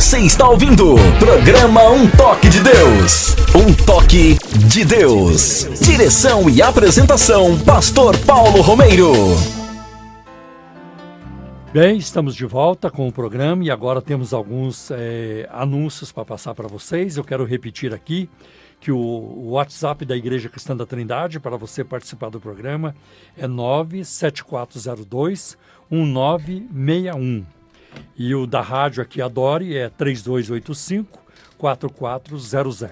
Você está ouvindo programa Um Toque de Deus. Um Toque de Deus. Direção e apresentação, Pastor Paulo Romeiro. Bem, estamos de volta com o programa e agora temos alguns anúncios para passar para vocês. Eu quero repetir aqui que o WhatsApp da Igreja Cristã da Trindade para você participar do programa é 97402-1961. E o da rádio aqui, Adore, é 3285-4400.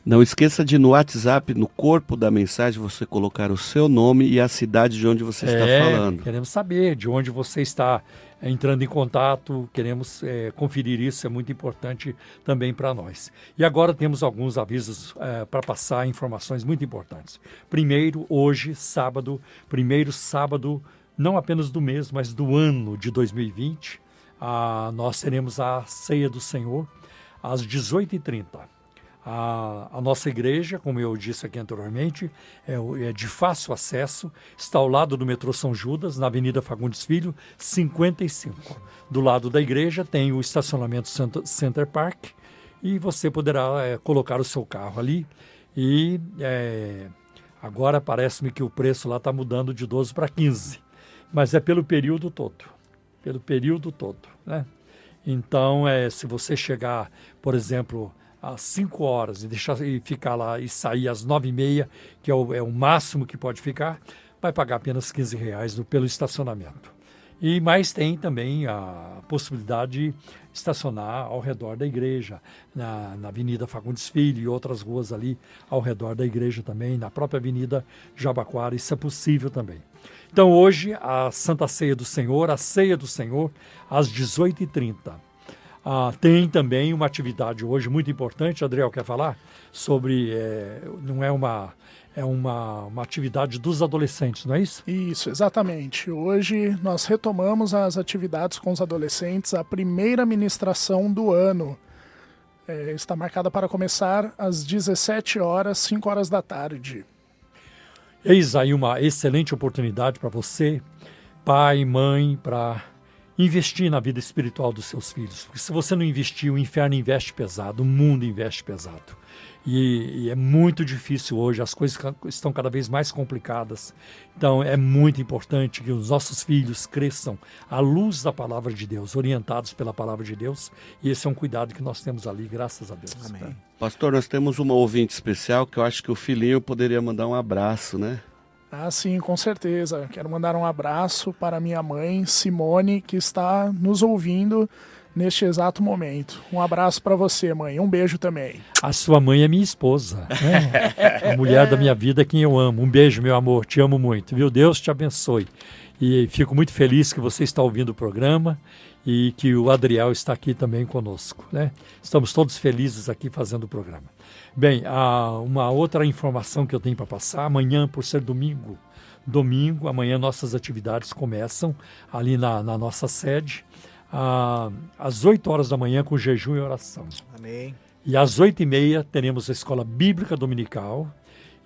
Não esqueça de, no WhatsApp, no corpo da mensagem, você colocar o seu nome e a cidade de onde você está falando. Queremos saber de onde você está entrando em contato, queremos conferir isso, é muito importante também para nós. E agora temos alguns avisos para passar, informações muito importantes. Primeiro, hoje, primeiro sábado, não apenas do mês, mas do ano de 2020, nós teremos a Ceia do Senhor às 18h30. A nossa igreja, como eu disse aqui anteriormente, é de fácil acesso, está ao lado do metrô São Judas, na Avenida Fagundes Filho, 55. Do lado da igreja tem o estacionamento Center Park e você poderá colocar o seu carro ali. E agora parece-me que o preço lá está mudando de 12 para 15, mas é pelo período todo. Né? Então, se você chegar, por exemplo, às 5 horas e ficar lá e sair às 9h30, que é o máximo que pode ficar, vai pagar apenas R$15 pelo estacionamento. Mas tem também a possibilidade de estacionar ao redor da igreja, na Avenida Fagundes Filho e outras ruas ali ao redor da igreja também, na própria Avenida Jabaquara, isso é possível também. Então hoje a Santa Ceia do Senhor, a Ceia do Senhor, às 18h30. Tem também uma atividade hoje muito importante, Adriel quer falar? Sobre, não é uma atividade dos adolescentes, não é isso? Isso, exatamente. Hoje nós retomamos as atividades com os adolescentes, a primeira ministração do ano. Está marcada para começar às 17 horas, 5 horas da tarde. Eis aí uma excelente oportunidade para você, pai, mãe, para investir na vida espiritual dos seus filhos. Porque se você não investir, o inferno investe pesado, o mundo investe pesado. E é muito difícil hoje, as coisas estão cada vez mais complicadas. Então é muito importante que os nossos filhos cresçam à luz da palavra de Deus, orientados pela palavra de Deus. E esse é um cuidado que nós temos ali, graças a Deus. Amém. Tá? Pastor, nós temos uma ouvinte especial que eu acho que o filhinho poderia mandar um abraço, né? Sim, com certeza. Quero mandar um abraço para minha mãe, Simone, que está nos ouvindo neste exato momento. Um abraço para você, mãe. Um beijo também. A sua mãe é minha esposa, né? A mulher da minha vida, quem eu amo. Um beijo, meu amor. Te amo muito, viu? Deus te abençoe. E fico muito feliz que você está ouvindo o programa e que o Adriel está aqui também conosco, né? Estamos todos felizes aqui fazendo o programa. Bem, uma outra informação que eu tenho para passar, amanhã, por ser domingo, amanhã nossas atividades começam ali na nossa sede, às 8 horas da manhã com jejum e oração. Amém. E às 8h30 teremos a Escola Bíblica Dominical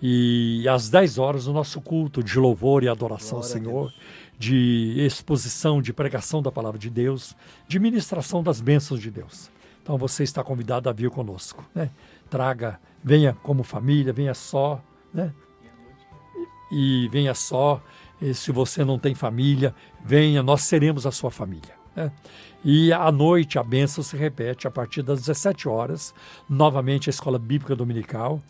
e às 10 horas o nosso culto de louvor e adoração ao Senhor, de exposição, de pregação da Palavra de Deus, de ministração das bênçãos de Deus. Então você está convidado a vir conosco, né? Venha como família, venha só, né? E venha só, e se você não tem família, venha, nós seremos a sua família, né? E à noite a bênção se repete a partir das 17 horas, novamente a Escola Bíblica Dominical,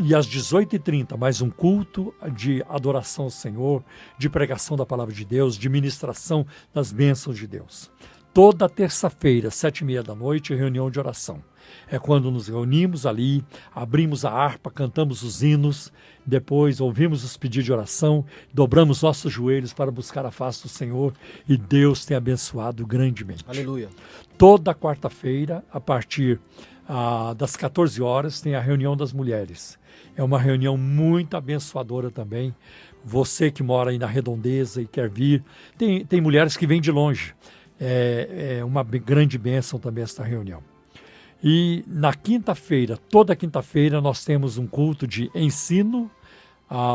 e às 18h30, mais um culto de adoração ao Senhor, de pregação da Palavra de Deus, de ministração das bênçãos de Deus. Toda terça-feira, 7h30 da noite, reunião de oração. É quando nos reunimos ali, abrimos a harpa, cantamos os hinos, depois ouvimos os pedidos de oração, dobramos nossos joelhos para buscar a face do Senhor e Deus tem abençoado grandemente. Aleluia. Toda quarta-feira, a partir das 14 horas, tem a reunião das mulheres. É uma reunião muito abençoadora também. Você que mora aí na Redondeza e quer vir, tem mulheres que vêm de longe. É uma grande bênção também esta reunião. E na quinta-feira, toda quinta-feira, nós temos um culto de ensino,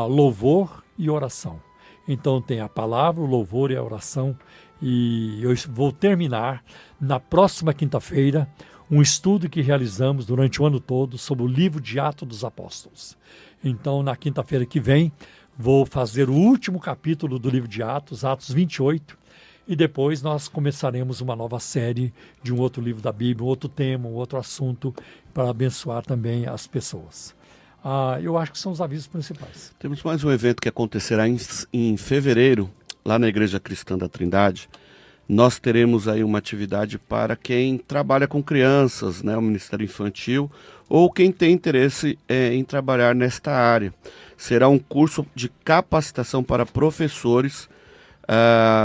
louvor e oração. Então tem a palavra, o louvor e a oração. E eu vou terminar na próxima quinta-feira um estudo que realizamos durante o ano todo sobre o livro de Atos dos Apóstolos. Então, na quinta-feira que vem, vou fazer o último capítulo do livro de Atos, Atos 28, e depois nós começaremos uma nova série de um outro livro da Bíblia, um outro tema, um outro assunto, para abençoar também as pessoas. Eu acho que são os avisos principais. Temos mais um evento que acontecerá em fevereiro, lá na Igreja Cristã da Trindade. Nós teremos aí uma atividade para quem trabalha com crianças, né, o Ministério Infantil, ou quem tem interesse em trabalhar nesta área. Será um curso de capacitação para professores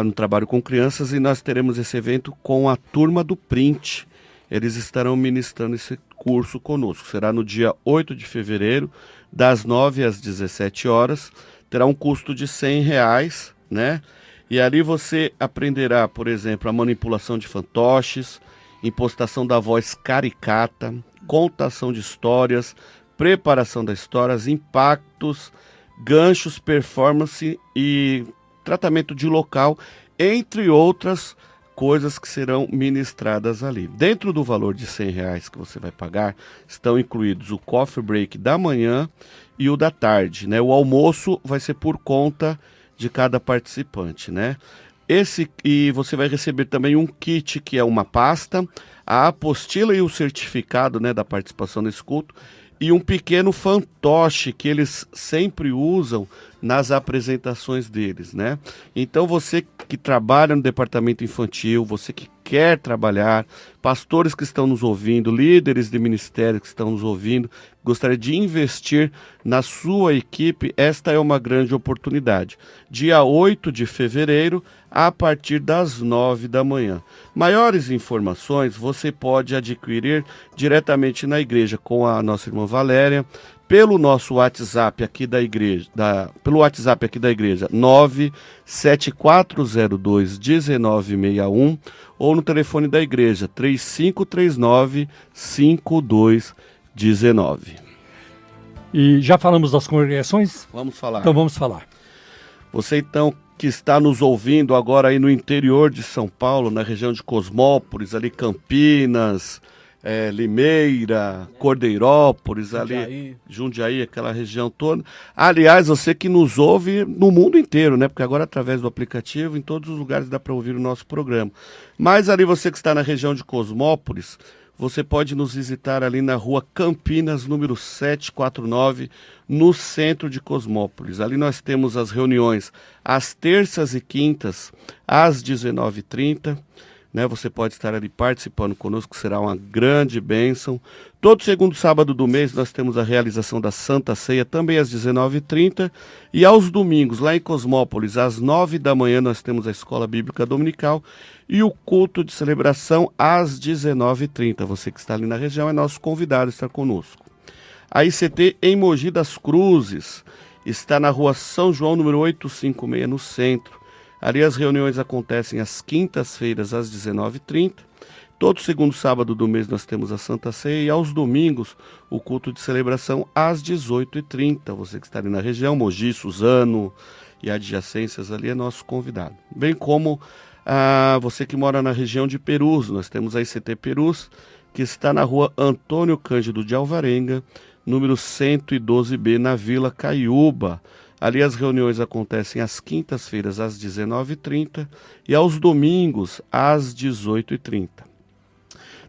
no trabalho com crianças, e nós teremos esse evento com a turma do Print. Eles estarão ministrando esse curso conosco. Será no dia 8 de fevereiro, das 9 às 17 horas. Terá um custo de R$100, né? E ali você aprenderá, por exemplo, a manipulação de fantoches, impostação da voz caricata, contação de histórias, preparação das histórias, impactos, ganchos, performance e tratamento de local, entre outras coisas que serão ministradas ali. Dentro do valor de R$100 que você vai pagar, estão incluídos o coffee break da manhã e o da tarde, né? O almoço vai ser por conta de cada participante, né? E você vai receber também um kit, que é uma pasta, a apostila e o certificado, né, da participação nesse culto, e um pequeno fantoche que eles sempre usam nas apresentações deles, né? Então você que trabalha no departamento infantil, você que quer trabalhar, pastores que estão nos ouvindo, líderes de ministério que estão nos ouvindo, gostaria de investir na sua equipe, esta é uma grande oportunidade. Dia 8 de fevereiro, a partir das 9 da manhã. Maiores informações você pode adquirir diretamente na igreja com a nossa irmã Valéria, pelo nosso WhatsApp aqui da igreja, pelo WhatsApp aqui da igreja, 97402-1961, ou no telefone da igreja, 3539-5219. E já falamos das congregações? Vamos falar. Então vamos falar. Você então que está nos ouvindo agora aí no interior de São Paulo, na região de Cosmópolis, ali Campinas, Limeira, Cordeirópolis, ali Jundiaí, aquela região toda. Aliás, você que nos ouve no mundo inteiro, né? Porque agora através do aplicativo, em todos os lugares dá para ouvir o nosso programa. Mas ali você que está na região de Cosmópolis, você pode nos visitar ali na rua Campinas, número 749, no centro de Cosmópolis. Ali nós temos as reuniões às terças e quintas, às 19h30. Né, você pode estar ali participando conosco, será uma grande bênção. Todo segundo sábado do mês nós temos a realização da Santa Ceia, também às 19h30. E aos domingos, lá em Cosmópolis, às 9 da manhã, nós temos a Escola Bíblica Dominical e o culto de celebração às 19h30. Você que está ali na região é nosso convidado a estar conosco. A ICT em Mogi das Cruzes está na rua São João, número 856, no centro. Ali as reuniões acontecem às quintas-feiras, às 19h30. Todo segundo sábado do mês nós temos a Santa Ceia e aos domingos o culto de celebração às 18h30. Você que está ali na região, Mogi, Suzano e adjacências ali é nosso convidado. Bem como você que mora na região de Perus, nós temos a ICT Perus, que está na rua Antônio Cândido de Alvarenga, número 112B, na Vila Caiúba. Ali as reuniões acontecem às quintas-feiras, às 19h30 e aos domingos, às 18h30.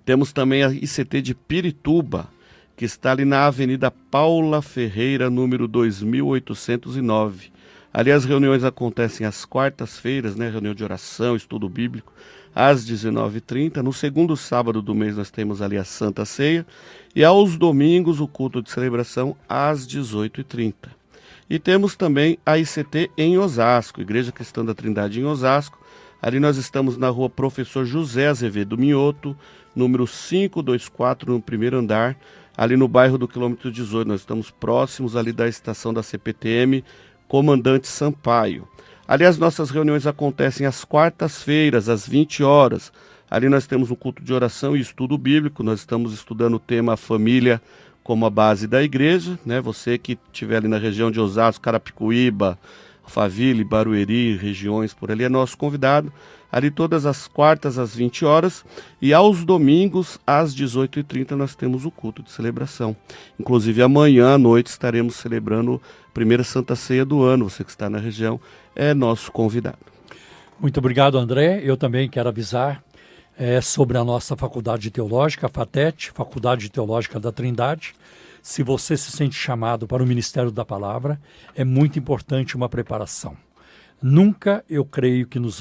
Temos também a ICT de Pirituba, que está ali na Avenida Paula Ferreira, número 2809. Ali as reuniões acontecem às quartas-feiras, né, reunião de oração, estudo bíblico, às 19h30. No segundo sábado do mês nós temos ali a Santa Ceia e aos domingos o culto de celebração às 18h30. E temos também a ICT em Osasco, Igreja Cristã da Trindade em Osasco. Ali nós estamos na rua Professor José Azevedo Mioto, número 524, no primeiro andar, ali no bairro do quilômetro 18. Nós estamos próximos ali da estação da CPTM, Comandante Sampaio. Ali as nossas reuniões acontecem às quartas-feiras, às 20 horas. Ali nós temos um culto de oração e estudo bíblico. Nós estamos estudando o tema família como a base da igreja, né? Você que estiver ali na região de Osasco, Carapicuíba, Alphaville, Barueri, regiões por ali, é nosso convidado. Ali todas as quartas às 20 horas e aos domingos às 18h30 nós temos o culto de celebração. Inclusive amanhã à noite estaremos celebrando a primeira Santa Ceia do ano. Você que está na região é nosso convidado. Muito obrigado, André. Eu também quero avisar sobre a nossa Faculdade Teológica, a FATET, Faculdade Teológica da Trindade. Se você se sente chamado para o Ministério da Palavra, é muito importante uma preparação. Nunca, eu creio que nas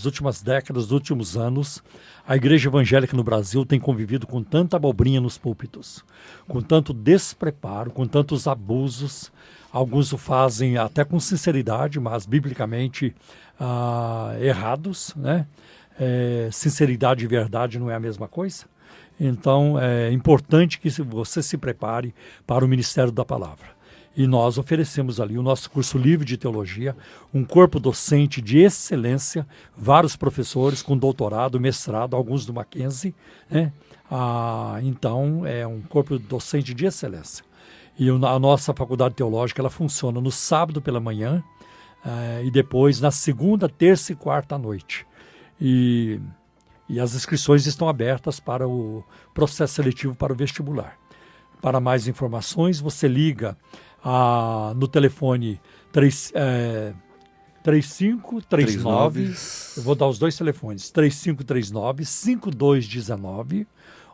últimas décadas, nos últimos anos, a igreja evangélica no Brasil tem convivido com tanta abobrinha nos púlpitos, com tanto despreparo, com tantos abusos. Alguns o fazem até com sinceridade, mas biblicamente errados, né? Sinceridade e verdade não é a mesma coisa. Então, é importante que você se prepare para o Ministério da Palavra. E nós oferecemos ali o nosso curso livre de teologia, um corpo docente de excelência, vários professores com doutorado, mestrado, alguns do Mackenzie, né? Então, é um corpo docente de excelência. E a nossa faculdade teológica ela funciona no sábado pela manhã e depois na segunda, terça e quarta à noite. E as inscrições estão abertas para o processo seletivo para o vestibular. Para mais informações, você liga no telefone 3539, eu vou dar os dois telefones, 3539-5219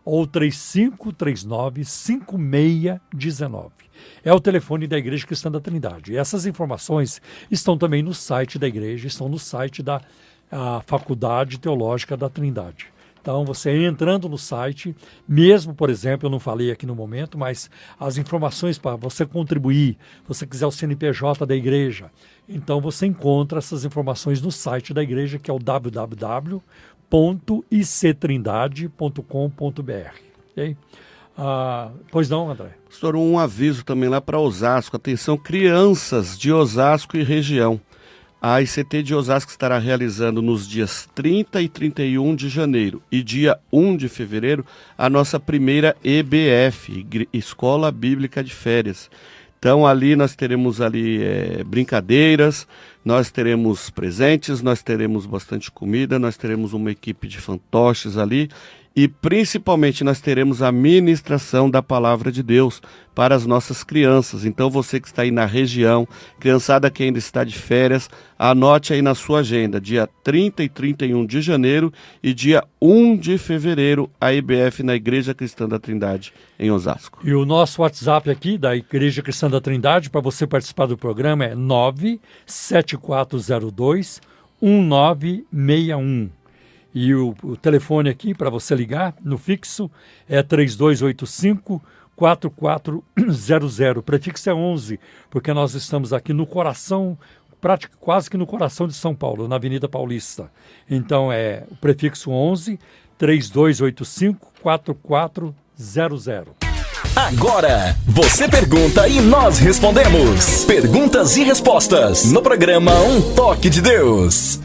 ou 3539-5619. É o telefone da Igreja Cristã da Trindade. E essas informações estão também no site da igreja, estão no site da Faculdade Teológica da Trindade. Então, você entrando no site, mesmo, por exemplo, eu não falei aqui no momento, mas as informações para você contribuir, se você quiser o CNPJ da igreja, então você encontra essas informações no site da igreja, que é o www.ictrindade.com.br. Okay? Pois não, André? Pastor, um aviso também lá para Osasco. Atenção, crianças de Osasco e região. A ICT de Osasco estará realizando nos dias 30 e 31 de janeiro e dia 1 de fevereiro a nossa primeira EBF, Escola Bíblica de Férias. Então ali nós teremos brincadeiras, nós teremos presentes, nós teremos bastante comida, nós teremos uma equipe de fantoches ali e principalmente nós teremos a ministração da Palavra de Deus para as nossas crianças. Então você que está aí na região, criançada que ainda está de férias, anote aí na sua agenda, dia 30 e 31 de janeiro e dia 1 de fevereiro, a IBF na Igreja Cristã da Trindade, em Osasco. E o nosso WhatsApp aqui da Igreja Cristã da Trindade, para você participar do programa, é 97402-1961. E o telefone aqui para você ligar no fixo é 3285-4400. Prefixo é 11, porque nós estamos aqui no coração, quase que no coração de São Paulo, na Avenida Paulista. Então é o prefixo 11 3285-4400. Agora, você pergunta e nós respondemos. Perguntas e respostas no programa Um Toque de Deus.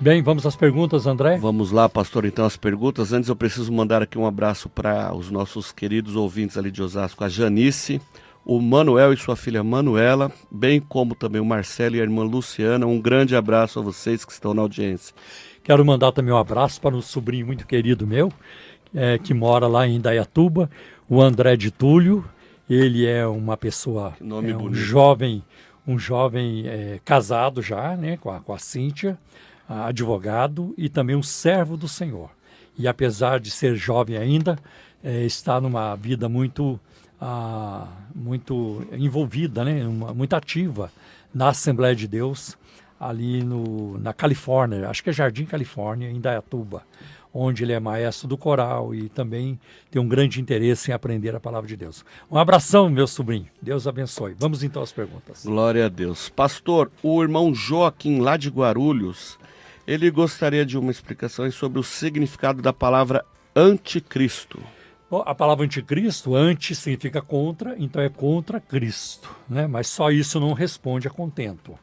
Bem, vamos às perguntas, André? Vamos lá, pastor, então as perguntas. Antes eu preciso mandar aqui um abraço para os nossos queridos ouvintes ali de Osasco, a Janice, o Manuel e sua filha Manuela, bem como também o Marcelo e a irmã Luciana. Um grande abraço a vocês que estão na audiência. Quero mandar também um abraço para um sobrinho muito querido meu, que mora lá em Indaiatuba, o André de Túlio. Ele é uma pessoa, um jovem casado já, né, com a Cíntia, advogado e também um servo do Senhor. E apesar de ser jovem ainda, está numa vida muito envolvida, né? Muito ativa na Assembleia de Deus, ali na Califórnia, acho que é Jardim Califórnia, em Indaiatuba, onde ele é maestro do coral e também tem um grande interesse em aprender a palavra de Deus. Um abração, meu sobrinho. Deus abençoe. Vamos então às perguntas. Glória a Deus. Pastor, o irmão Joaquim, lá de Guarulhos, ele gostaria de uma explicação sobre o significado da palavra anticristo. Bom, a palavra anticristo, anti significa contra, então é contra Cristo, né? Mas só isso não responde a contento.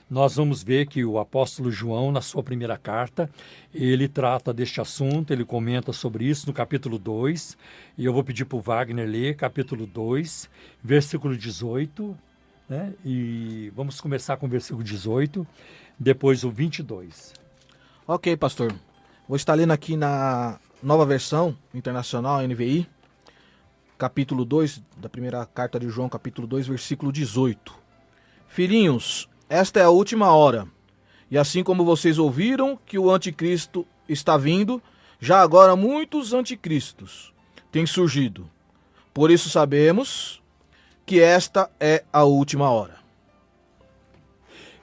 Nós vamos ver que o apóstolo João, na sua primeira carta, ele trata deste assunto, ele comenta sobre isso no capítulo 2, e eu vou pedir para o Wagner ler capítulo 2, versículo 18 né? E vamos começar com o versículo 18, depois o 22. Ok, pastor. Vou estar lendo aqui na Nova Versão Internacional, NVI, capítulo 2, da primeira carta de João, capítulo 2, versículo 18. Filhinhos, esta é a última hora. E assim como vocês ouviram que o anticristo está vindo, já agora muitos anticristos têm surgido. Por isso sabemos que esta é a última hora.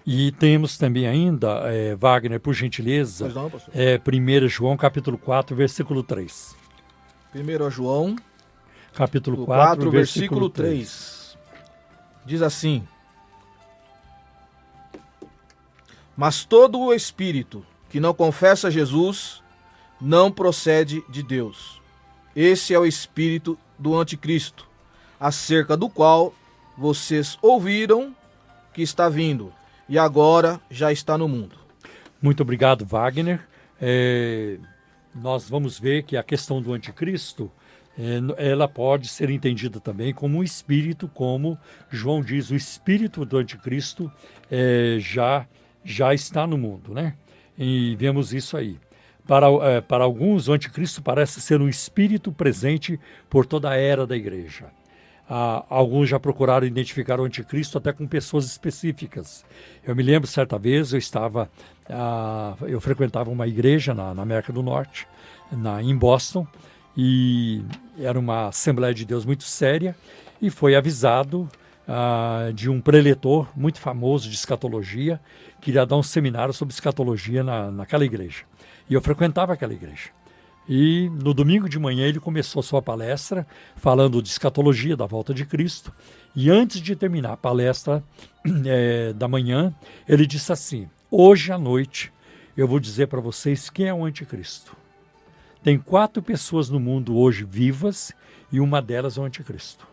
E temos também ainda, Wagner, por gentileza, Pois não, pastor? 1 João capítulo 4, versículo 3. 1 João, Capítulo 4, 4, versículo 3. Diz assim: Mas todo o espírito que não confessa Jesus não procede de Deus. Esse é o espírito do anticristo, acerca do qual vocês ouviram que está vindo, e agora já está no mundo. Muito obrigado, Wagner. Nós vamos ver que a questão do anticristo, ela pode ser entendida também como um espírito, como João diz, o espírito do anticristo já está no mundo, né? E vemos isso aí. Para alguns, o anticristo parece ser um espírito presente por toda a era da igreja. Alguns já procuraram identificar o anticristo até com pessoas específicas. Eu me lembro, certa vez, eu frequentava uma igreja na América do Norte, em Boston, e era uma Assembleia de Deus muito séria, e foi avisado de um preletor muito famoso de escatologia, que iria dar um seminário sobre escatologia naquela igreja. E eu frequentava aquela igreja. E no domingo de manhã ele começou sua palestra falando de escatologia, da volta de Cristo. E antes de terminar a palestra da manhã, ele disse assim: hoje à noite eu vou dizer para vocês quem é o anticristo. Tem 4 pessoas no mundo hoje vivas e uma delas é o anticristo.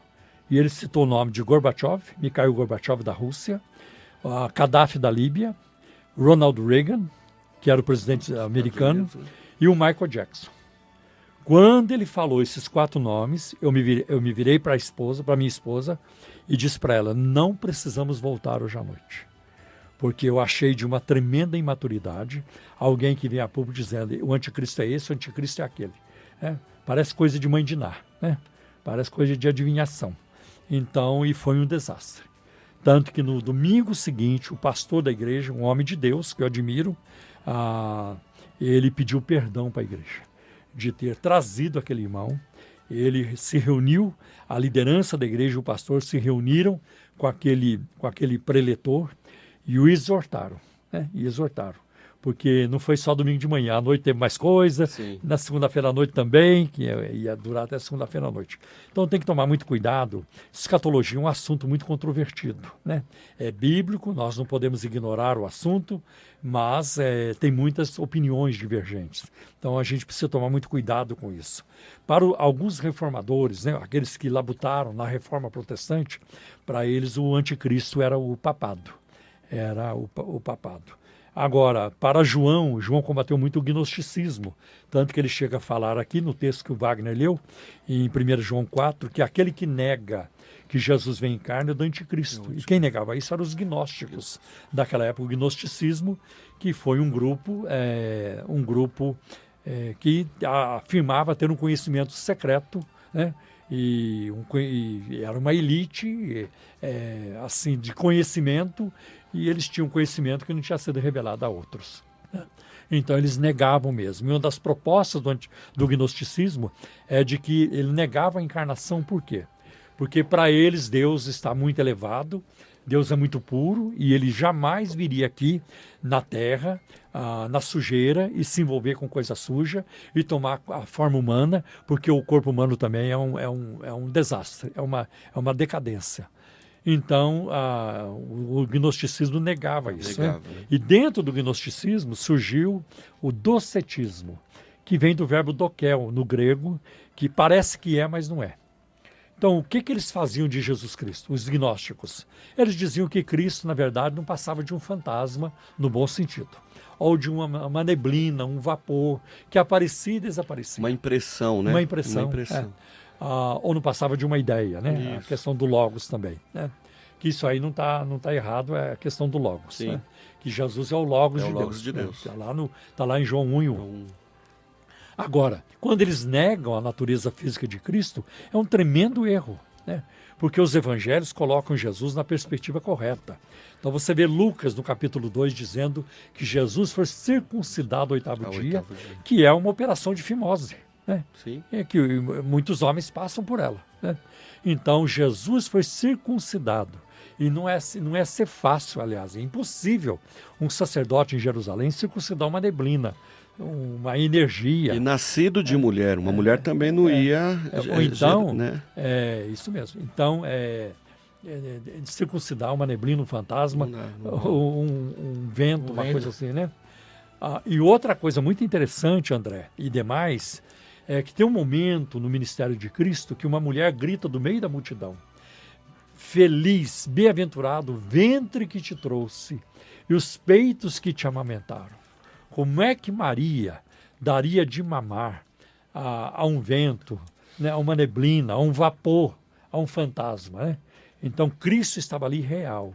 E ele citou o nome de Gorbachev, Mikhail Gorbachev da Rússia, Gaddafi da Líbia, Ronald Reagan, que era o presidente americano, e o Michael Jackson. Quando ele falou esses 4 nomes, eu me virei para minha esposa, e disse para ela: não precisamos voltar hoje à noite. Porque eu achei de uma tremenda imaturidade alguém que vem a público dizendo: o anticristo é esse, o anticristo é aquele. Parece coisa de mãe de Ná, né? Parece coisa de adivinhação. Então, e foi um desastre. Tanto que no domingo seguinte, o pastor da igreja, um homem de Deus, que eu admiro, ele pediu perdão para a igreja de ter trazido aquele irmão. Ele se reuniu, a liderança da igreja e o pastor se reuniram com aquele preletor e o exortaram, né? E exortaram. Porque não foi só domingo de manhã, à noite teve mais coisa, Sim. Na segunda-feira à noite também, que ia durar até segunda-feira à noite. Então tem que tomar muito cuidado. Escatologia é um assunto muito controvertido, né? É bíblico, nós não podemos ignorar o assunto, mas tem muitas opiniões divergentes. Então a gente precisa tomar muito cuidado com isso. Para alguns reformadores, né, aqueles que labutaram na reforma protestante, para eles o anticristo era o papado. Era o papado. Agora, para João combateu muito o gnosticismo, tanto que ele chega a falar aqui no texto que o Wagner leu, em 1 João 4, que aquele que nega que Jesus vem em carne é do anticristo. E quem negava isso eram os gnósticos daquela época, o gnosticismo, que foi um grupo que afirmava ter um conhecimento secreto, né? E era uma elite assim, de conhecimento, e eles tinham conhecimento que não tinha sido revelado a outros, né? Então eles negavam mesmo. E uma das propostas do gnosticismo é de que ele negava a encarnação. Por quê? Porque para eles Deus está muito elevado, Deus é muito puro, e ele jamais viria aqui na terra, na sujeira, e se envolver com coisa suja e tomar a forma humana, porque o corpo humano também é um desastre, é uma decadência. Então, o gnosticismo negava isso. Né? E dentro do gnosticismo surgiu o docetismo, que vem do verbo dokel, no grego, que parece que é, mas não é. Então, o que eles faziam de Jesus Cristo, os gnósticos? Eles diziam que Cristo, na verdade, não passava de um fantasma, no bom sentido, ou de uma neblina, um vapor, que aparecia e desaparecia. Uma impressão, né? Uma impressão. Ou não passava de uma ideia, né? Isso. A questão do logos também, né? que isso aí não tá errado, é a questão do Logos. Sim. Né? Que Jesus é o Logos É o de Logos Deus. de Deus. Está lá em João 1:1. Agora, quando eles negam a natureza física de Cristo, é um tremendo erro, né? Porque os evangelhos colocam Jesus na perspectiva correta. Então você vê Lucas no capítulo 2 dizendo que Jesus foi circuncidado ao oitavo dia, que é uma operação de fimose, né? Sim. É que muitos homens passam por ela, né? Então Jesus foi circuncidado. E não é ser fácil, aliás, é impossível um sacerdote em Jerusalém circuncidar uma neblina, uma energia. E nascido de mulher, uma mulher também não ia... Ou então, né? é isso mesmo. Então, circuncidar uma neblina, um fantasma, um vento, uma coisa assim, né? E outra coisa muito interessante, André, e demais, é que tem um momento no ministério de Cristo que uma mulher grita do meio da multidão: feliz, bem-aventurado o ventre que te trouxe e os peitos que te amamentaram. Como é que Maria daria de mamar a um vento, né, a uma neblina, a um vapor, a um fantasma, né? Então Cristo estava ali real.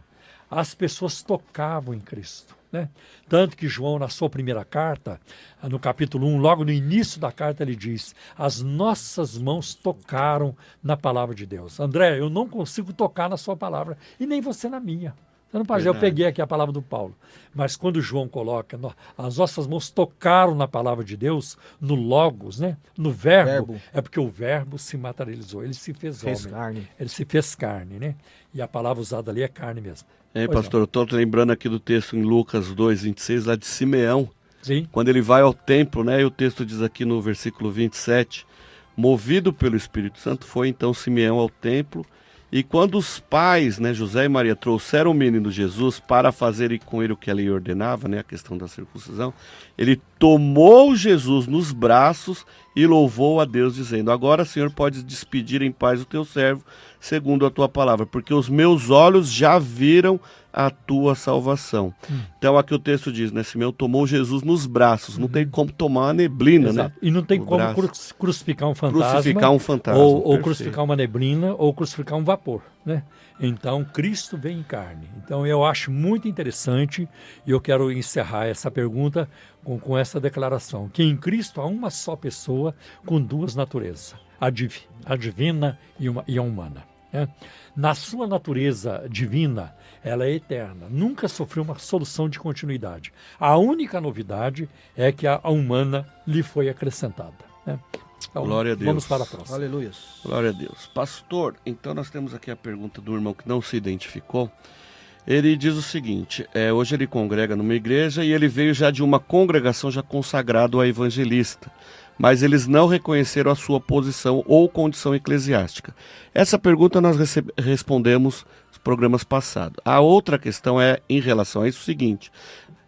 As pessoas tocavam em Cristo, né? Tanto que João, na sua primeira carta, no capítulo 1, logo no início da carta, ele diz: as nossas mãos tocaram na palavra de Deus. André, eu não consigo tocar na sua palavra, e nem você na minha. Você não pode dizer, eu peguei aqui a palavra do Paulo. Mas quando João coloca, as nossas mãos tocaram na palavra de Deus, no Logos, né? No verbo, é porque o verbo se materializou, ele se fez homem. Carne. Ele se fez carne, né? E a palavra usada ali é carne mesmo. Pastor, eu estou lembrando aqui do texto em Lucas 2:26, lá de Simeão. Sim. Quando ele vai ao templo, né? E o texto diz aqui no versículo 27, movido pelo Espírito Santo, foi então Simeão ao templo. E quando os pais, né, José e Maria, trouxeram o menino Jesus para fazerem com ele o que a lei ordenava, né, a questão da circuncisão, ele tomou Jesus nos braços e louvou a Deus, dizendo: agora, Senhor, podes despedir em paz o teu servo, segundo a tua palavra, porque os meus olhos já viram a tua salvação. Então aqui o texto diz, né, Simeão tomou Jesus nos braços, não tem como tomar uma neblina, Exato. né? E não tem No como braço. crucificar um fantasma. Crucificar um fantasma, Ou perfeito. crucificar uma neblina, ou crucificar um vapor, né? Então, Cristo vem em carne. Então, eu acho muito interessante, e eu quero encerrar essa pergunta com essa declaração, que em Cristo há uma só pessoa com duas naturezas, a divina e a humana, né? Na sua natureza divina, ela é eterna, nunca sofreu uma solução de continuidade. A única novidade é que a humana lhe foi acrescentada, né? Então, Glória a Deus. Vamos para a próxima. Aleluia. Glória a Deus. Pastor, então nós temos aqui a pergunta do irmão que não se identificou. Ele diz o seguinte, hoje ele congrega numa igreja e ele veio já de uma congregação já consagrado a evangelista, mas eles não reconheceram a sua posição ou condição eclesiástica. Essa pergunta nós respondemos nos programas passados. A outra questão é em relação a isso o seguinte: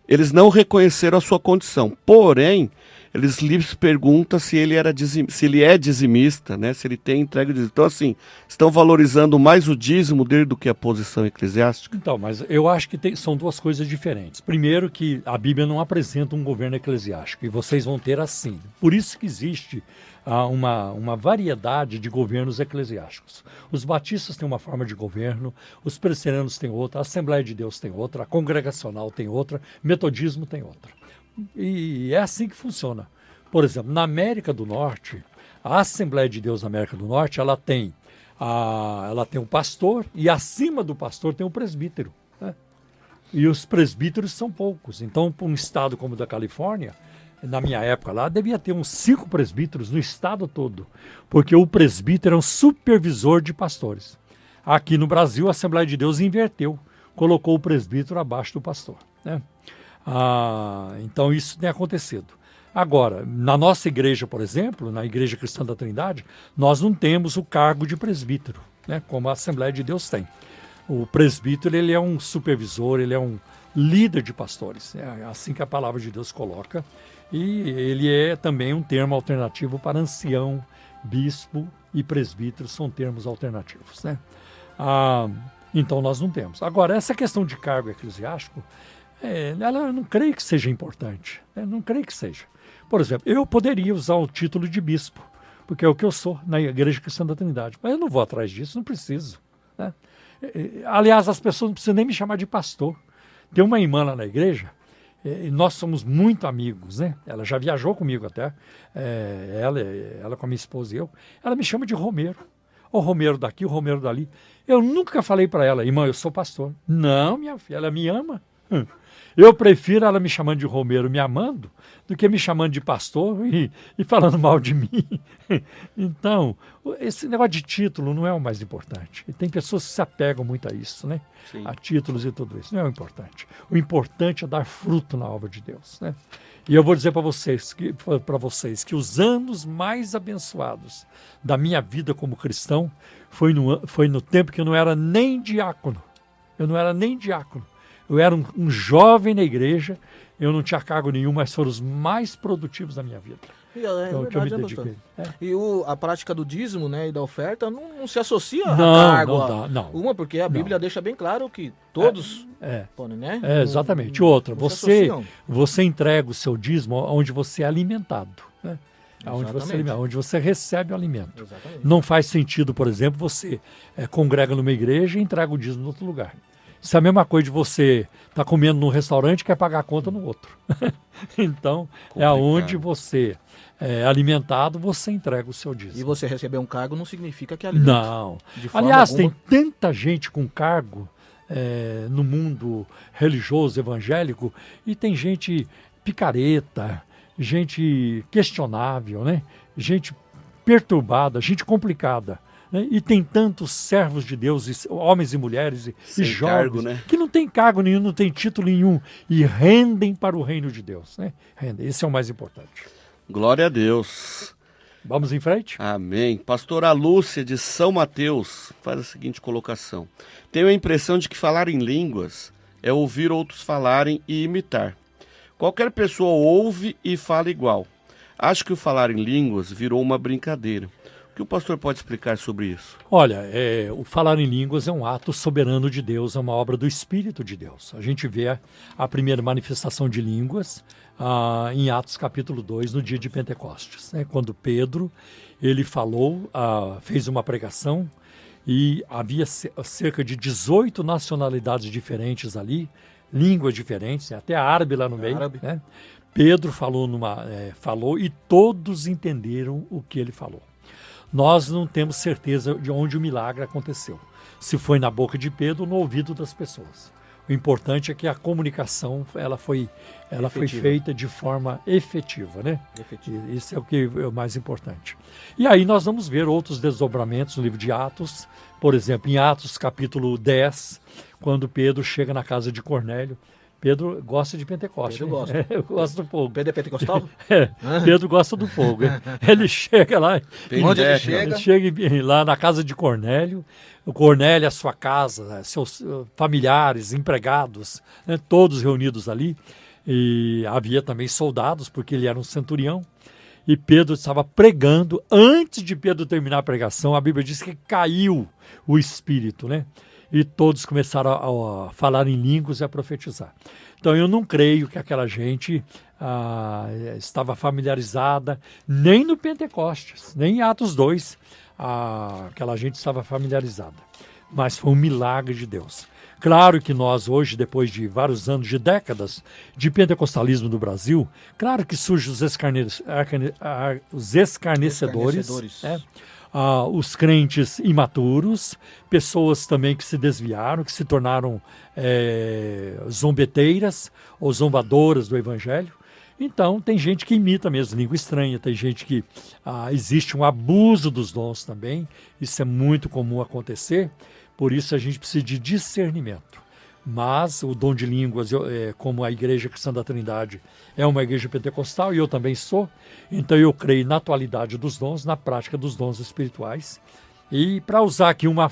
eles não reconheceram a sua condição, porém, eles lhes perguntam se ele é dizimista, né? Se ele tem entrega de dízimo. Então, assim, estão valorizando mais o dízimo dele do que a posição eclesiástica? Então, mas eu acho que são duas coisas diferentes. Primeiro que a Bíblia não apresenta um governo eclesiástico, e vocês vão ter assim. Por isso que existe uma variedade de governos eclesiásticos. Os batistas têm uma forma de governo, os presbiterianos têm outra, a Assembleia de Deus tem outra, a Congregacional tem outra, Metodismo tem outra. E é assim que funciona. Por exemplo, na América do Norte, a Assembleia de Deus na América do Norte, ela tem um pastor e acima do pastor tem um presbítero, né? E os presbíteros são poucos. Então, para um estado como o da Califórnia, na minha época lá, devia ter uns 5 presbíteros no estado todo, porque o presbítero é um supervisor de pastores. Aqui no Brasil, a Assembleia de Deus inverteu, colocou o presbítero abaixo do pastor, né? Então isso tem acontecido. Agora, na nossa igreja, por exemplo, na Igreja Cristã da Trindade, nós não temos o cargo de presbítero, né, como a Assembleia de Deus tem. O presbítero, ele é um supervisor, ele é um líder de pastores, é assim que a palavra de Deus coloca, e ele é também um termo alternativo para ancião, bispo e presbítero, são termos alternativos, né? Então nós não temos. Agora, essa questão de cargo eclesiástico, eu não creio que seja importante. Eu não creio que seja. Por exemplo, eu poderia usar o título de bispo, porque é o que eu sou na Igreja Cristã da Trindade. Mas eu não vou atrás disso, não preciso, né? Aliás, as pessoas não precisam nem me chamar de pastor. Tem uma irmã lá na igreja, e nós somos muito amigos, né? Ela já viajou comigo até, ela com a minha esposa e eu. Ela me chama de Romero. O Romero daqui, o Romero dali. Eu nunca falei para ela, irmã, eu sou pastor. Não, minha filha, ela me ama. Eu prefiro ela me chamando de Romero, me amando, do que me chamando de pastor e falando mal de mim. Então, esse negócio de título não é o mais importante. E tem pessoas que se apegam muito a isso, né? Sim. A títulos e tudo isso. Não é o importante. O importante é dar fruto na obra de Deus, né? E eu vou dizer para vocês que os anos mais abençoados da minha vida como cristão foi no tempo que eu não era nem diácono. Eu não era nem diácono. Eu era um jovem na igreja, eu não tinha cargo nenhum, mas foram os mais produtivos da minha vida. Então, que eu me dediquei. E a prática do dízimo, né, e da oferta não se associa a Não, cargo. não dá, não. Uma, porque a Bíblia deixa bem claro que todos podem, né? Exatamente. Outra, não se associam. você entrega o seu dízimo onde você é alimentado, né? Onde você recebe o alimento. Exatamente. Não faz sentido, por exemplo, você congrega numa igreja e entrega o dízimo em outro lugar. Isso é a mesma coisa de você estar comendo num restaurante e quer pagar a conta no outro. Então, Complicado. é aonde você é alimentado, você entrega o seu dízimo. E você receber um cargo não significa que é alimento. Não. De forma Aliás, alguma. tem tanta gente com cargo no mundo religioso, evangélico, e tem gente picareta, gente questionável, né? Gente perturbada, gente complicada. Né? E tem tantos servos de Deus, homens e mulheres e jovens, cargo, né? que não tem cargo nenhum, não tem título nenhum, e rendem para o reino de Deus. Né? Rendem. Esse é o mais importante. Glória a Deus. Vamos em frente? Amém. Pastora Lúcia, de São Mateus, faz a seguinte colocação. Tenho a impressão de que falar em línguas é ouvir outros falarem e imitar. Qualquer pessoa ouve e fala igual. Acho que o falar em línguas virou uma brincadeira. O que o pastor pode explicar sobre isso? Olha, o falar em línguas é um ato soberano de Deus, é uma obra do Espírito de Deus. A gente vê a primeira manifestação de línguas em Atos capítulo 2, no dia de Pentecostes, né? Quando Pedro, ele falou, fez uma pregação e havia cerca de 18 nacionalidades diferentes ali, línguas diferentes, até árabe lá no meio, né? Pedro falou e todos entenderam o que ele falou. Nós não temos certeza de onde o milagre aconteceu. Se foi na boca de Pedro ou no ouvido das pessoas. O importante é que a comunicação ela foi feita de forma efetiva, né? Isso é o que é o mais importante. E aí nós vamos ver outros desdobramentos no livro de Atos. Por exemplo, em Atos capítulo 10, quando Pedro chega na casa de Cornélio. Pedro gosta de Pentecostes. Pedro gosta. Eu gosto do fogo. Pedro é pentecostal? Pedro gosta do fogo. Ele chega lá. Onde ele chega? Ele chega lá na casa de Cornélio. O Cornélio, a sua casa, seus familiares, empregados, né, todos reunidos ali. E havia também soldados, porque ele era um centurião. E Pedro estava pregando. Antes de Pedro terminar a pregação, a Bíblia diz que caiu o Espírito, né? E todos começaram a falar em línguas e a profetizar. Então eu não creio que aquela gente estava familiarizada, nem no Pentecostes, nem em Atos 2, aquela gente estava familiarizada. Mas foi um milagre de Deus. Claro que nós hoje, depois de vários anos, de décadas de pentecostalismo no Brasil, claro que surgem os escarnecedores, né? Os crentes imaturos, pessoas também que se desviaram, que se tornaram zombeteiras ou zombadoras do Evangelho. Então, tem gente que imita mesmo língua estranha, tem gente que existe um abuso dos dons também, isso é muito comum acontecer, por isso a gente precisa de discernimento. Mas o dom de línguas, como a Igreja Cristã da Trindade é uma igreja pentecostal, e eu também sou, então eu creio na atualidade dos dons, na prática dos dons espirituais. E para usar aqui uma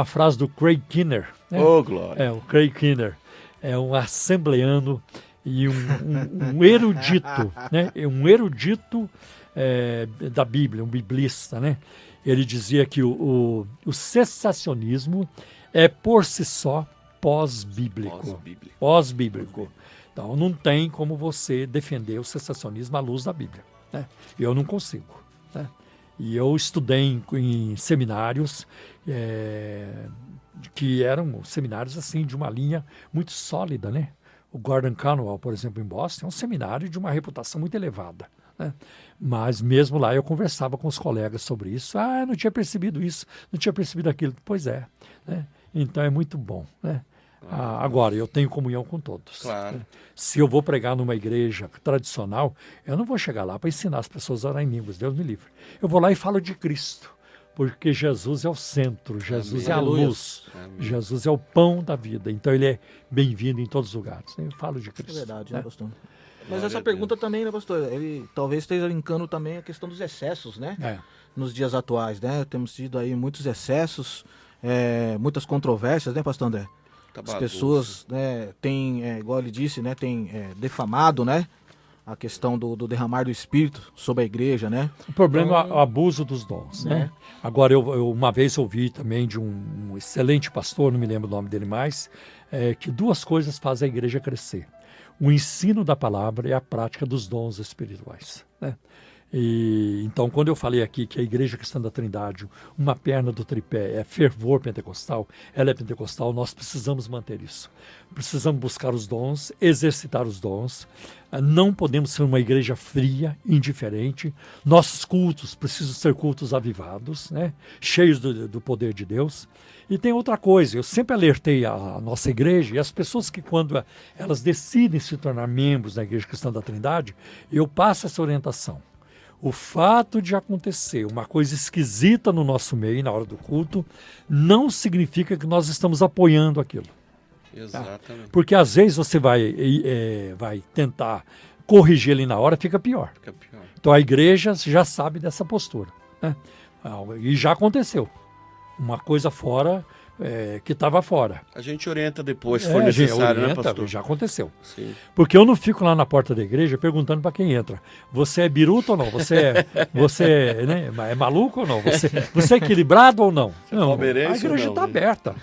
frase do Craig Kinner, né? Oh, glória! O Craig Kinner é um assembleano e um erudito, né? Um erudito da Bíblia, um biblista, né? Ele dizia que o cessacionismo é por si só pós-bíblico. Então não tem como você defender o cessacionismo à luz da Bíblia, né? Eu não consigo, né? E eu estudei em seminários que eram seminários assim de uma linha muito sólida, né? O Gordon Conwell, por exemplo, em Boston, é um seminário de uma reputação muito elevada, né? Mas mesmo lá eu conversava com os colegas sobre isso. Ah, eu não tinha percebido isso, não tinha percebido aquilo. Pois é, né? Então é muito bom, né? Agora, eu tenho comunhão com todos. Claro. Né? Se eu vou pregar numa igreja tradicional, eu não vou chegar lá para ensinar as pessoas a orar em línguas, Deus me livre. Eu vou lá e falo de Cristo, porque Jesus é o centro, Jesus é a luz, Jesus é o pão da vida. Então ele é bem-vindo em todos os lugares. Eu falo de Cristo. É verdade, né? né, pastor? Mas essa pergunta também, né, pastor? Ele talvez esteja linkando também a questão dos excessos, né? Nos dias atuais, né? Temos tido aí muitos excessos, muitas controvérsias, né, pastor André? As pessoas, né, têm, igual ele disse, né, têm defamado, né, a questão do derramar do Espírito sobre a igreja, né? O problema é o abuso dos dons, né? Agora, eu uma vez ouvi também de um excelente pastor, não me lembro o nome dele mais, que duas coisas fazem a igreja crescer: o ensino da palavra e a prática dos dons espirituais, né? E, então, quando eu falei aqui que a Igreja Cristã da Trindade, uma perna do tripé, é fervor pentecostal, ela é pentecostal, nós precisamos manter isso. Precisamos buscar os dons, exercitar os dons. Não podemos ser uma igreja fria, indiferente. Nossos cultos precisam ser cultos avivados, né? Cheios do poder de Deus. E tem outra coisa, eu sempre alertei a nossa igreja e as pessoas que, quando elas decidem se tornar membros da Igreja Cristã da Trindade, eu passo essa orientação. O fato de acontecer uma coisa esquisita no nosso meio, na hora do culto, não significa que nós estamos apoiando aquilo. Exatamente. Tá? Porque às vezes você vai tentar corrigir ali na hora, fica pior. Então a igreja já sabe dessa postura, né? E já aconteceu. Uma coisa fora, que estava fora. A gente orienta depois, se for necessário, orienta, né, pastor? Já aconteceu. Sim. Porque eu não fico lá na porta da igreja perguntando para quem entra. Você é biruta ou não? Você né, é maluco ou não? Você é equilibrado ou não? Não, a igreja está aberta.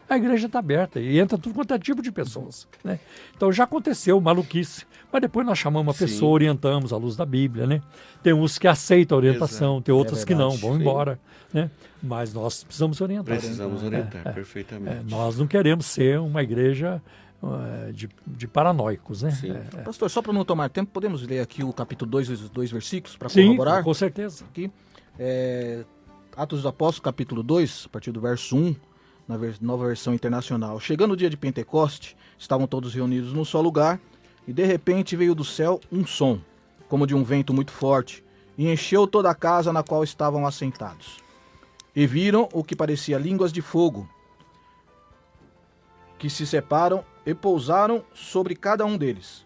A igreja está aberta e entra tudo quanto é tipo de pessoas, né? Então já aconteceu maluquice, mas depois nós chamamos a pessoa, orientamos à luz da Bíblia, né? Tem uns que aceitam a orientação, tem outros que não, vão embora, né? Mas nós precisamos orientar. Precisamos orientar, perfeitamente. Nós não queremos ser uma igreja de paranoicos, né? Pastor, só para não tomar tempo, podemos ler aqui o capítulo 2, os 2 versículos para corroborar? Sim, com certeza. Aqui, Atos dos Apóstolos, capítulo 2, a partir do verso 1, na nova versão internacional. Chegando o dia de Pentecoste, estavam todos reunidos num só lugar, e de repente veio do céu um som, como de um vento muito forte, e encheu toda a casa na qual estavam assentados. E viram o que parecia línguas de fogo, que se separam e pousaram sobre cada um deles.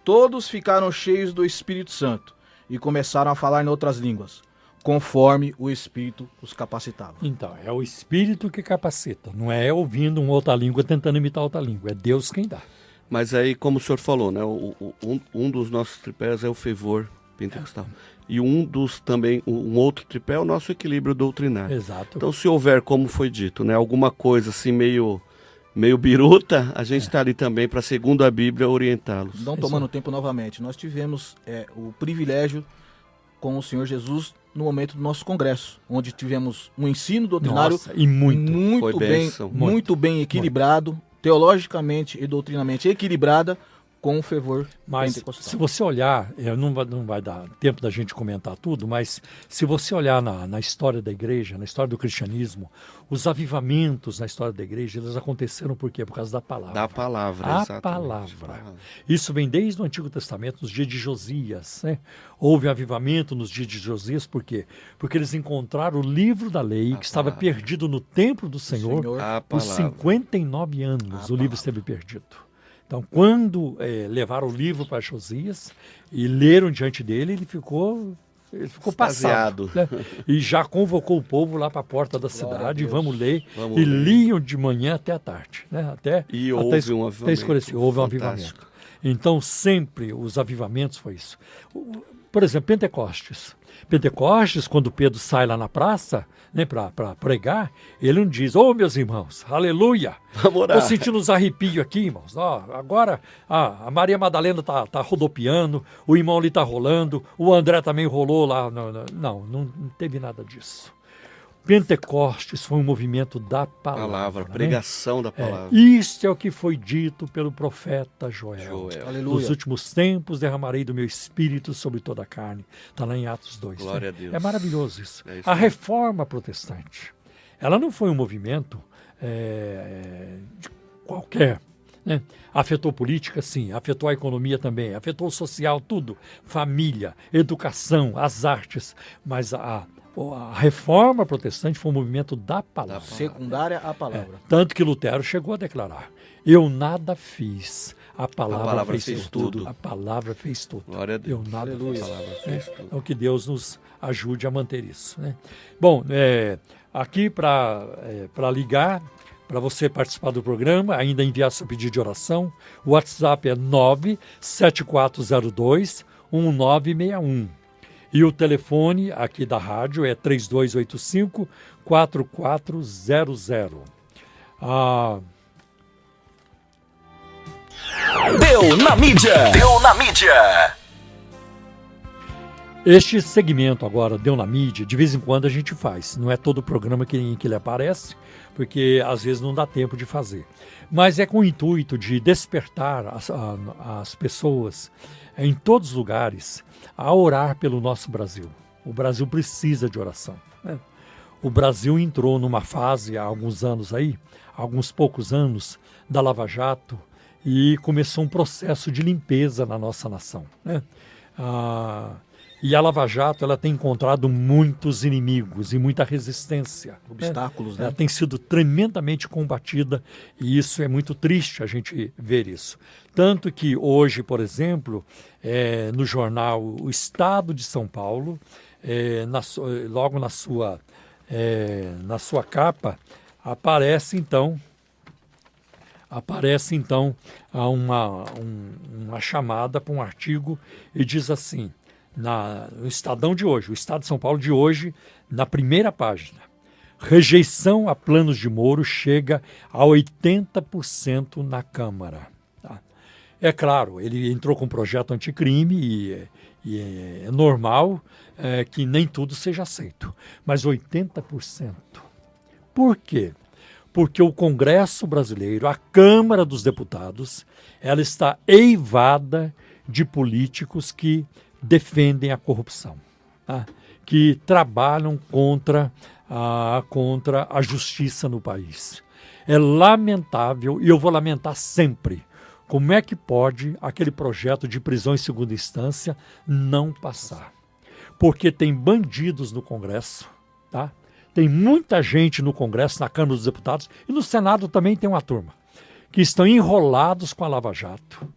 Todos ficaram cheios do Espírito Santo, e começaram a falar em outras línguas, conforme o Espírito os capacitava. Então, é o Espírito que capacita, não é ouvindo uma outra língua tentando imitar outra língua, é Deus quem dá. Mas aí, como o senhor falou, né, um dos nossos tripés é o fervor pentecostal. E um outro tripé é o nosso equilíbrio doutrinário. Exato. Então, se houver, como foi dito, né, alguma coisa assim meio biruta, a gente está ali também para, segundo a Bíblia, orientá-los. Não tomando tempo novamente, nós tivemos o privilégio com o Senhor Jesus no momento do nosso congresso, onde tivemos um ensino doutrinário muito bem equilibrado, teologicamente e doutrinamente equilibrada, com fervor pentecostal. Se você olhar, não vai dar tempo da gente comentar tudo, mas se você olhar na história da igreja, na história do cristianismo, os avivamentos na história da igreja, eles aconteceram por quê? Por causa da palavra. Da palavra, exatamente. A palavra. Isso vem desde o Antigo Testamento, nos dias de Josias, né? Houve avivamento nos dias de Josias, por quê? Porque eles encontraram o livro da lei, que estava perdido no templo do Senhor por 59 anos. O livro esteve perdido. Então, quando levaram o livro para Josias e leram diante dele, ele ficou passado. Né? E já convocou o povo lá para a porta da cidade, vamos ler, liam de manhã até a tarde. Né? Até escurecer, houve um avivamento. Então, sempre os avivamentos foi isso. Por exemplo, Pentecostes. Pentecostes, quando Pedro sai lá na praça, né, para pregar, ele não diz, meus irmãos, aleluia, Vamos orar. estou sentindo uns arrepios aqui, irmãos. Agora a Maria Madalena tá rodopiando, o irmão ali tá rolando, o André também rolou lá. Não teve nada disso. Pentecostes foi um movimento da palavra, né? Pregação da palavra. Isso é o que foi dito pelo profeta Joel. Aleluia. Nos últimos tempos derramarei do meu espírito sobre toda a carne. Está lá em Atos 2. Glória a Deus. É maravilhoso isso. É isso A mesmo. reforma protestante, ela não foi um movimento de qualquer. Né? Afetou política, sim. Afetou a economia também. Afetou o social, tudo. Família, educação, as artes. Mas a reforma protestante foi um movimento da palavra. Secundária à palavra. Tanto que Lutero chegou a declarar: eu nada fiz, a palavra fez fez tudo. tudo. A palavra fez tudo. Glória a Deus. Eu nada Aleluia. fiz. A palavra fez tudo. Então que Deus nos ajude a manter isso. Né? Bom, aqui para ligar, para você participar do programa, ainda enviar seu pedido de oração, o WhatsApp é 97402-1961. E o telefone aqui da rádio é 3285-4400. Deu na mídia. Deu na mídia. Este segmento agora, Deu na Mídia, de vez em quando a gente faz. Não é todo o programa que ele aparece, porque às vezes não dá tempo de fazer. Mas é com o intuito de despertar as pessoas em todos os lugares a orar pelo nosso Brasil. O Brasil precisa de oração, né? O Brasil entrou numa fase há alguns anos aí, alguns poucos anos, da Lava Jato, e começou um processo de limpeza na nossa nação, né? E a Lava Jato ela tem encontrado muitos inimigos e muita resistência. Obstáculos, né? Ela tem sido tremendamente combatida e isso é muito triste a gente ver isso. Tanto que hoje, por exemplo, no jornal O Estado de São Paulo, logo na sua capa, aparece então uma chamada para um artigo e diz assim, no Estadão de hoje, o Estado de São Paulo de hoje, na primeira página: rejeição a planos de Moro chega a 80% na Câmara. Tá? É claro, ele entrou com um projeto anticrime e é normal que nem tudo seja aceito. Mas 80%. Por quê? Porque o Congresso brasileiro, a Câmara dos Deputados, ela está eivada de políticos que defendem a corrupção, tá? Que trabalham contra a justiça no país. É lamentável, e eu vou lamentar sempre, como é que pode aquele projeto de prisão em segunda instância não passar. Porque tem bandidos no Congresso, tá? Tem muita gente no Congresso, na Câmara dos Deputados, e no Senado também tem uma turma, que estão enrolados com a Lava Jato,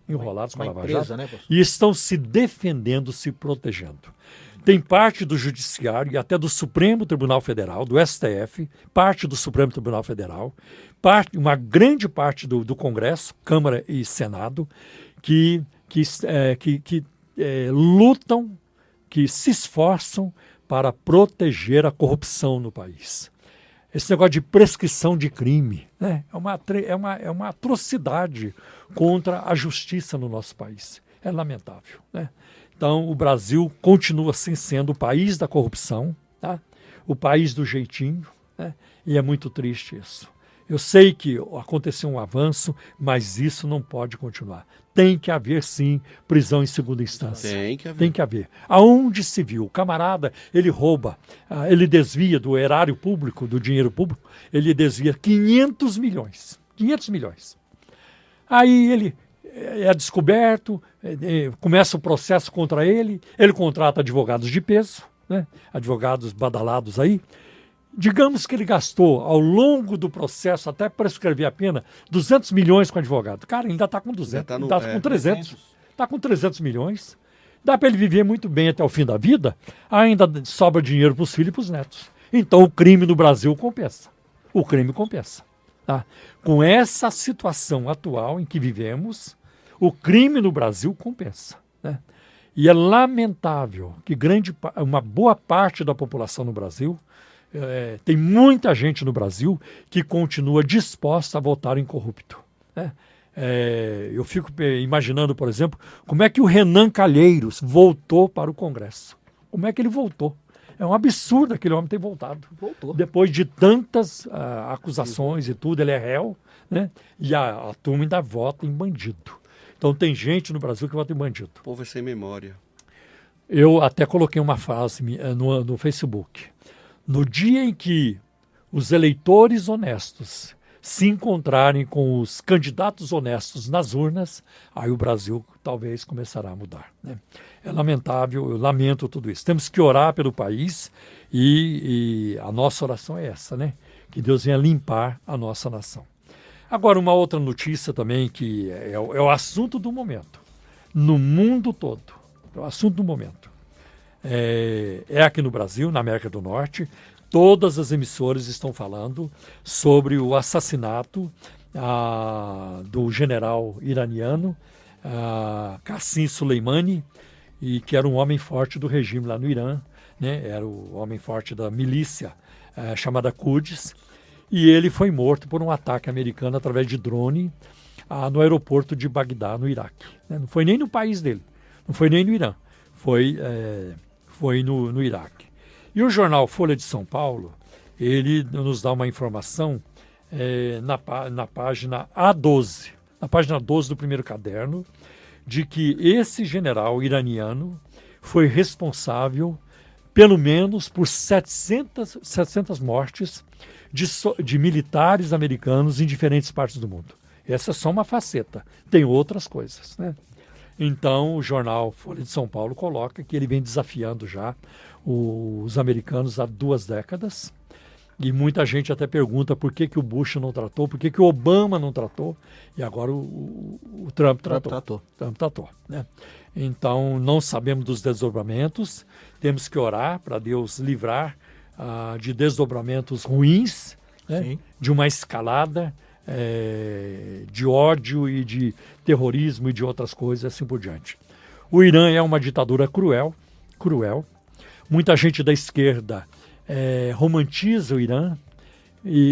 e estão se defendendo, se protegendo. Tem parte do Judiciário e até do Supremo Tribunal Federal, do STF, parte do Supremo Tribunal Federal, uma grande parte do Congresso, Câmara e Senado, que lutam, que se esforçam para proteger a corrupção no país. Esse negócio de prescrição de crime, né, é uma atrocidade contra a justiça no nosso país. É lamentável, né? Então, o Brasil continua assim sendo o país da corrupção, tá? O país do jeitinho, né? E é muito triste isso. Eu sei que aconteceu um avanço, mas isso não pode continuar. Tem que haver, sim, prisão em segunda instância. Tem que haver. Aonde se viu, o camarada, ele rouba, ele desvia do erário público, do dinheiro público, ele desvia 500 milhões. 500 milhões. Aí ele é descoberto, começa o processo contra ele contrata advogados de peso, né? Advogados badalados aí. Digamos que ele gastou, ao longo do processo, até prescrever a pena, 200 milhões com advogado. Cara, ainda está com 200, está com 300. Está com 300 milhões. Dá para ele viver muito bem até o fim da vida, ainda sobra dinheiro para os filhos e para os netos. Então o crime no Brasil compensa. O crime compensa. Tá? Com essa situação atual em que vivemos, o crime no Brasil compensa. Né? E é lamentável que uma boa parte da população no Brasil, tem muita gente no Brasil que continua disposta a votar em corrupto, né? Eu fico imaginando, por exemplo, como é que o Renan Calheiros voltou para o Congresso. Como é que ele voltou? É um absurdo aquele homem ter voltado. Voltou. Depois de tantas acusações e tudo, ele é réu, né? E a turma ainda vota em bandido. Então tem gente no Brasil que vota em bandido. O povo é sem memória. Eu até coloquei uma frase no Facebook. No dia em que os eleitores honestos se encontrarem com os candidatos honestos nas urnas, aí o Brasil talvez começará a mudar, né? É lamentável, eu lamento tudo isso. Temos que orar pelo país e a nossa oração é essa, né? Que Deus venha limpar a nossa nação. Agora, uma outra notícia também que é o assunto do momento. No mundo todo, é o assunto do momento. É aqui no Brasil, na América do Norte, todas as emissoras estão falando sobre o assassinato do general iraniano Qasem Soleimani, e que era um homem forte do regime lá no Irã, né? Era o homem forte da milícia chamada Quds, e ele foi morto por um ataque americano através de drone no aeroporto de Bagdá, no Iraque, né? Não foi nem no país dele, não foi nem no Irã, foi no Iraque. E o jornal Folha de São Paulo, ele nos dá uma informação na página A12, na página 12 do primeiro caderno, de que esse general iraniano foi responsável pelo menos por 700 mortes de militares americanos em diferentes partes do mundo. Essa é só uma faceta, tem outras coisas, né? Então, o jornal Folha de São Paulo coloca que ele vem desafiando já os americanos há 2 décadas. E muita gente até pergunta por que o Bush não tratou, por que o Obama não tratou, e agora o Trump tratou. Trump tratou, né? Então, não sabemos dos desdobramentos, temos que orar para Deus livrar de desdobramentos ruins, né? De uma escalada de ódio e de terrorismo e de outras coisas, assim por diante. O Irã é uma ditadura cruel. Muita gente da esquerda romantiza o Irã,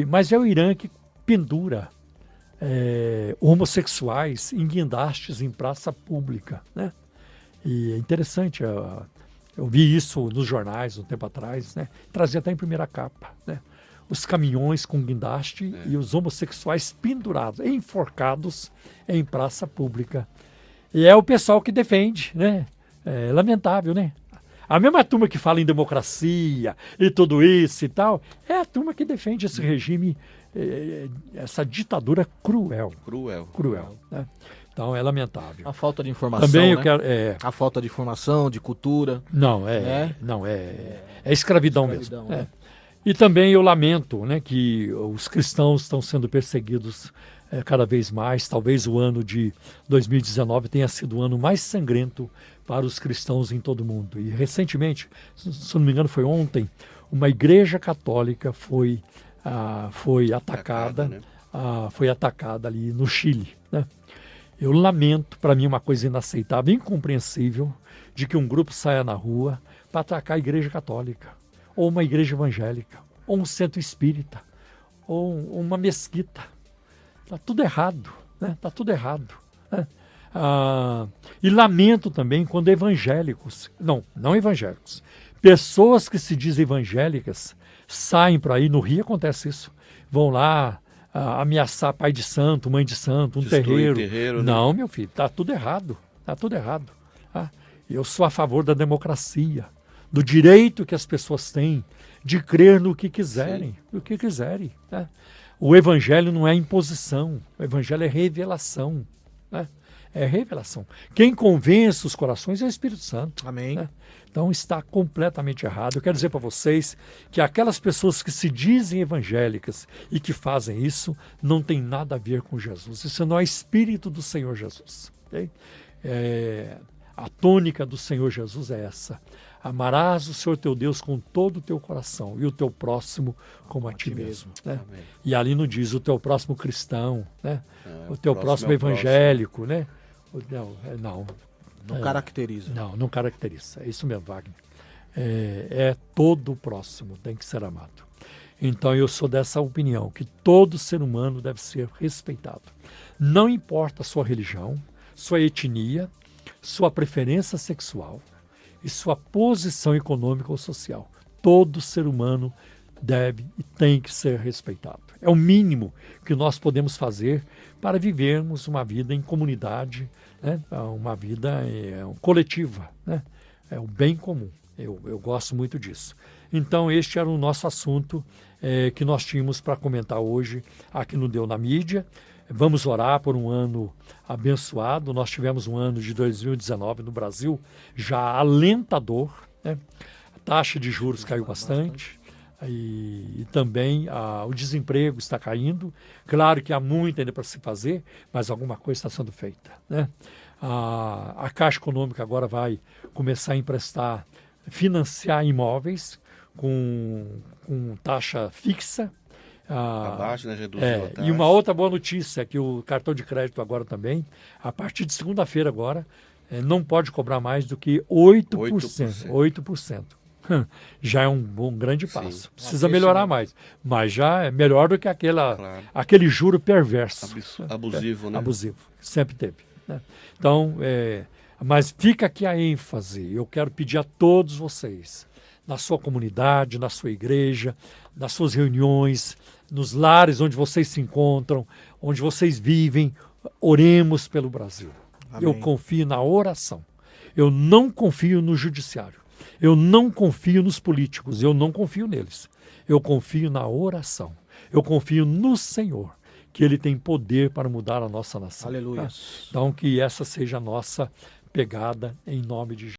mas é o Irã que pendura homossexuais em guindastes em praça pública, né? E é interessante, eu vi isso nos jornais um tempo atrás, né? Trazia até em primeira capa, né? Os caminhões com guindaste e os homossexuais pendurados, enforcados em praça pública. E é o pessoal que defende, né? É lamentável, né? A mesma turma que fala em democracia e tudo isso e tal, é a turma que defende esse regime, essa ditadura cruel. Né? Então é lamentável. A falta de informação, também né? A falta de informação, de cultura. Não, é escravidão mesmo. Né? E também eu lamento, né, que os cristãos estão sendo perseguidos cada vez mais. Talvez o ano de 2019 tenha sido o ano mais sangrento para os cristãos em todo o mundo. E recentemente, se não me engano foi ontem, uma igreja católica foi atacada, né? Foi atacada ali no Chile, né? Eu lamento, para mim é uma coisa inaceitável, incompreensível, de que um grupo saia na rua para atacar a igreja católica, ou uma igreja evangélica, ou um centro espírita, ou uma mesquita. Está tudo errado, né? Está tudo errado, né? E lamento também quando evangélicos, não evangélicos, pessoas que se dizem evangélicas saem para aí, no Rio acontece isso, vão lá ameaçar pai de santo, mãe de santo, um terreiro. Né? Não, meu filho, está tudo errado, está tudo errado. Tá? Eu sou a favor da democracia, do direito que as pessoas têm de crer no que quiserem, Tá? O evangelho não é imposição, o evangelho é revelação, né? É revelação. Quem convence os corações é o Espírito Santo. Amém. Né? Então está completamente errado. Eu quero dizer para vocês que aquelas pessoas que se dizem evangélicas e que fazem isso não tem nada a ver com Jesus. Isso não é espírito do Senhor Jesus. Okay? A tônica do Senhor Jesus é essa. Amarás o Senhor teu Deus com todo o teu coração e o teu próximo como a ti mesmo. Né? E ali não diz o teu próximo cristão, né? O teu próximo evangélico, né? Não. Não caracteriza. Não caracteriza. É isso mesmo, Wagner. É todo o próximo tem que ser amado. Então eu sou dessa opinião, que todo ser humano deve ser respeitado. Não importa a sua religião, sua etnia, sua preferência sexual e sua posição econômica ou social. Todo ser humano deve e tem que ser respeitado. É o mínimo que nós podemos fazer para vivermos uma vida em comunidade, né? Uma vida coletiva, né? É o bem comum. Eu gosto muito disso. Então, este era o nosso assunto que nós tínhamos para comentar hoje aqui no Deu na Mídia. Vamos orar por um ano abençoado. Nós tivemos um ano de 2019 no Brasil já alentador, né? A taxa de juros caiu bastante. E também o desemprego está caindo. Claro que há muito ainda para se fazer, mas alguma coisa está sendo feita, né? A Caixa Econômica agora vai começar a emprestar, financiar imóveis com taxa fixa. Abaixo, né? Reduziu a taxa. E uma outra boa notícia é que o cartão de crédito agora também, a partir de segunda-feira agora, não pode cobrar mais do que 8%. 8%. Já é um grande passo. Sim. Precisa melhorar mais, mas já é melhor do que Claro. aquele juro perverso. Abusivo, né? Abusivo, sempre teve, né? Então, mas fica aqui a ênfase. Eu quero pedir a todos vocês, na sua comunidade, na sua igreja, nas suas reuniões, nos lares onde vocês se encontram, onde vocês vivem, oremos pelo Brasil. Amém. Eu confio na oração. Eu não confio no judiciário. Eu não confio nos políticos, eu não confio neles. Eu confio na oração. Eu confio no Senhor, que Ele tem poder para mudar a nossa nação. Aleluia. Então, que essa seja a nossa pegada em nome de Jesus.